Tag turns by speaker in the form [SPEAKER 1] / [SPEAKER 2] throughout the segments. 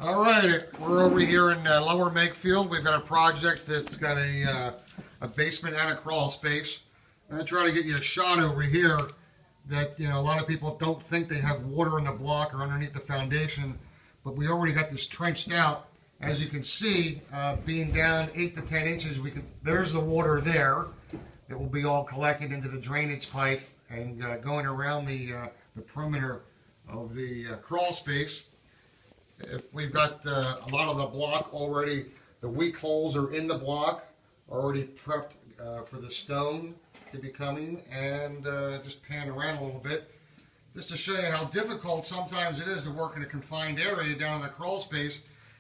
[SPEAKER 1] All right, we're over here in Lower Makefield. We've got a project that's got a basement and a crawl space. I'm gonna try to get you a shot over here that, a lot of people don't think they have water in the block or underneath the foundation, but we already got this trenched out. As you can see, being down 8 to 10 inches, there's the water there that will be all collected into the drainage pipe and going around the perimeter of the crawl space. If we've got a lot of the block already, the weak holes are in the block, already prepped for the stone to be coming, and just pan around a little bit, just to show you how difficult sometimes it is to work in a confined area down in the crawl space.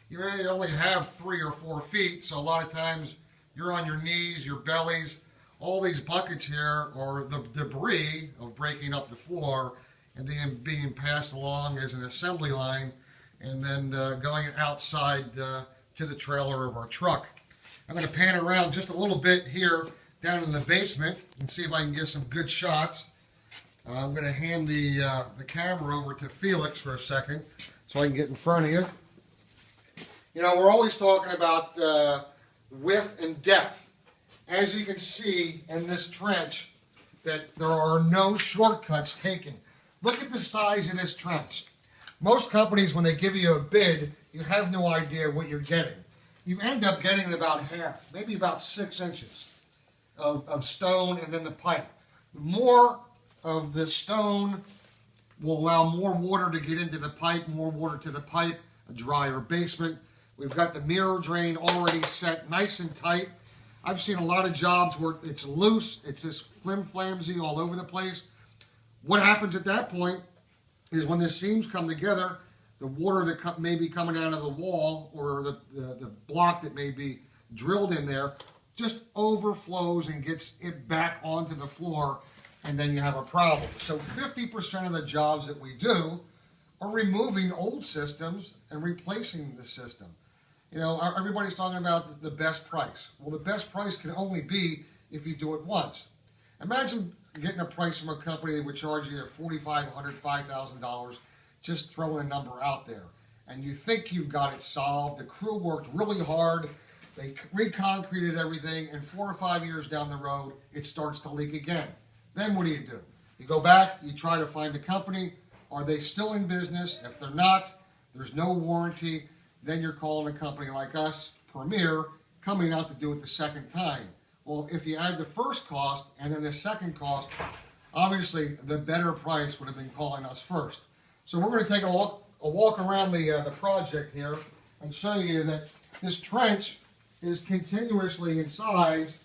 [SPEAKER 1] You really only have 3 or 4 feet, so a lot of times you're on your knees, your bellies. All these buckets here are the debris of breaking up the floor and then being passed along as an assembly line, and then going outside to the trailer of our truck. I'm going to pan around just a little bit here down in the basement and see if I can get some good shots. I'm going to hand the camera over to Felix for a second so I can get in front of you. We're always talking about width and depth. As you can see in this trench, that there are no shortcuts taken. Look at the size of this trench. Most companies, when they give you a bid, you have no idea what you're getting. You end up getting about half, maybe about 6 inches of stone and then the pipe. More of the stone will allow more water to get into the pipe, more water to the pipe, a drier basement. We've got the mirror drain already set nice and tight. I've seen a lot of jobs where it's loose, it's just flim-flamsy all over the place. What happens at that point is when the seams come together, the water that may be coming out of the wall or the block that may be drilled in there just overflows and gets it back onto the floor, and then you have a problem. So 50% of the jobs that we do are removing old systems and replacing the system. Everybody's talking about the best price. Well, the best price can only be if you do it once. Imagine getting a price from a company that would charge you $4,500, $5,000, just throwing a number out there. And you think you've got it solved. The crew worked really hard. They reconcreted everything, and 4 or 5 years down the road, it starts to leak again. Then what do? You go back, you try to find the company. Are they still in business? If they're not, there's no warranty. Then you're calling a company like us, Premier, coming out to do it the second time. Well, if you add the first cost and then the second cost, obviously the better price would have been calling us first. So we're going to take a walk around the project here and show you that this trench is continuously in size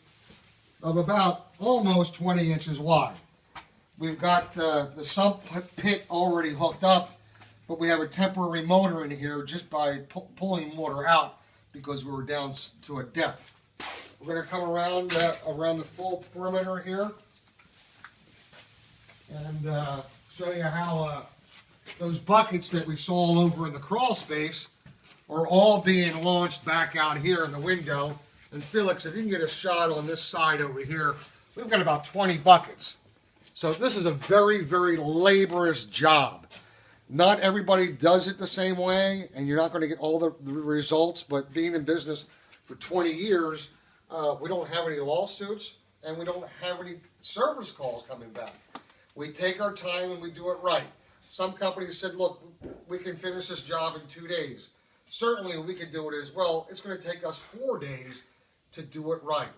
[SPEAKER 1] of about almost 20 inches wide. We've got the sump pit already hooked up, but we have a temporary motor in here just by pulling water out because we were down to a depth. We're going to come around the full perimeter here and show you how those buckets that we saw all over in the crawl space are all being launched back out here in the window. And Felix, if you can get a shot on this side over here, we've got about 20 buckets. So this is a very, very laborious job. Not everybody does it the same way, and you're not going to get all the results, but being in business for 20 years, we don't have any lawsuits, and we don't have any service calls coming back. We take our time and we do it right. Some companies said, look, we can finish this job in 2 days. Certainly we can do it as well. It's going to take us 4 days to do it right.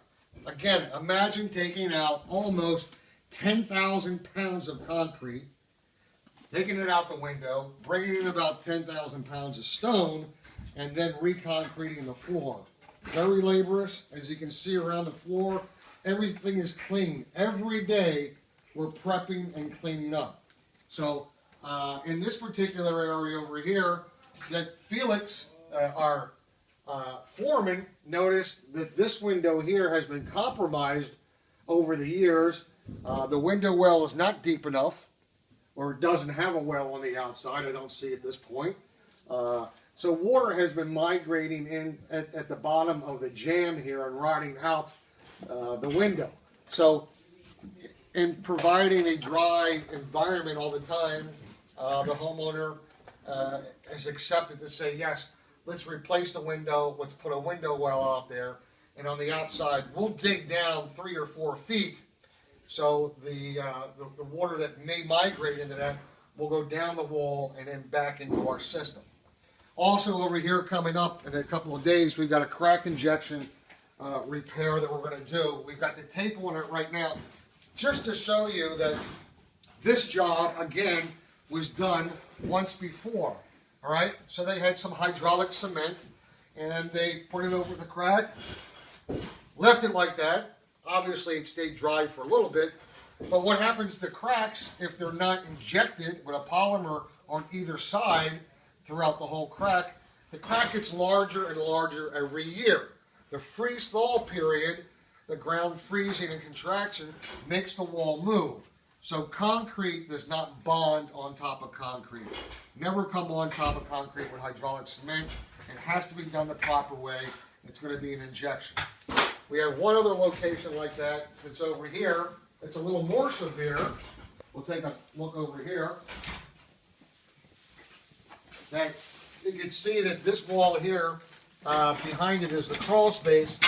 [SPEAKER 1] Again, imagine taking out almost 10,000 pounds of concrete, taking it out the window, bringing in about 10,000 pounds of stone, and then reconcreting the floor. Very laborious. As you can see around the floor, everything is clean. Every day we're prepping and cleaning up. So in this particular area over here, that Felix, our foreman, noticed that this window here has been compromised over the years. The window well is not deep enough, or it doesn't have a well on the outside. I don't see at this point. So water has been migrating in at the bottom of the jamb here and rotting out the window. So in providing a dry environment all the time, the homeowner has accepted to say, yes, let's replace the window, let's put a window well out there, and on the outside, we'll dig down 3 or 4 feet, so the water that may migrate into that will go down the wall and then back into our system. Also over here coming up in a couple of days, we've got a crack injection repair that we're going to do. We've got the tape on it right now, just to show you that this job, again, was done once before. All right, so they had some hydraulic cement, and they put it over the crack, left it like that. Obviously, it stayed dry for a little bit, but what happens to cracks if they're not injected with a polymer on either side throughout the whole crack? The crack gets larger and larger every year. The freeze-thaw period, the ground freezing and contraction, makes the wall move. So concrete does not bond on top of concrete. Never come on top of concrete with hydraulic cement. It has to be done the proper way. It's going to be an injection. We have one other location like that that's over here. It's a little more severe. We'll take a look over here. That you can see that this wall here, behind it is the crawl space.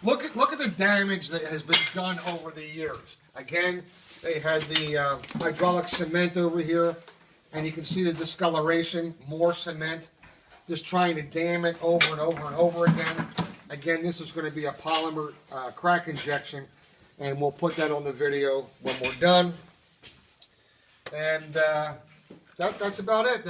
[SPEAKER 1] Look at the damage that has been done over the years. Again, they had the hydraulic cement over here, and you can see the discoloration, more cement, just trying to dam it over and over and over again. Again, this is going to be a polymer crack injection, and we'll put that on the video when we're done. And that's about it.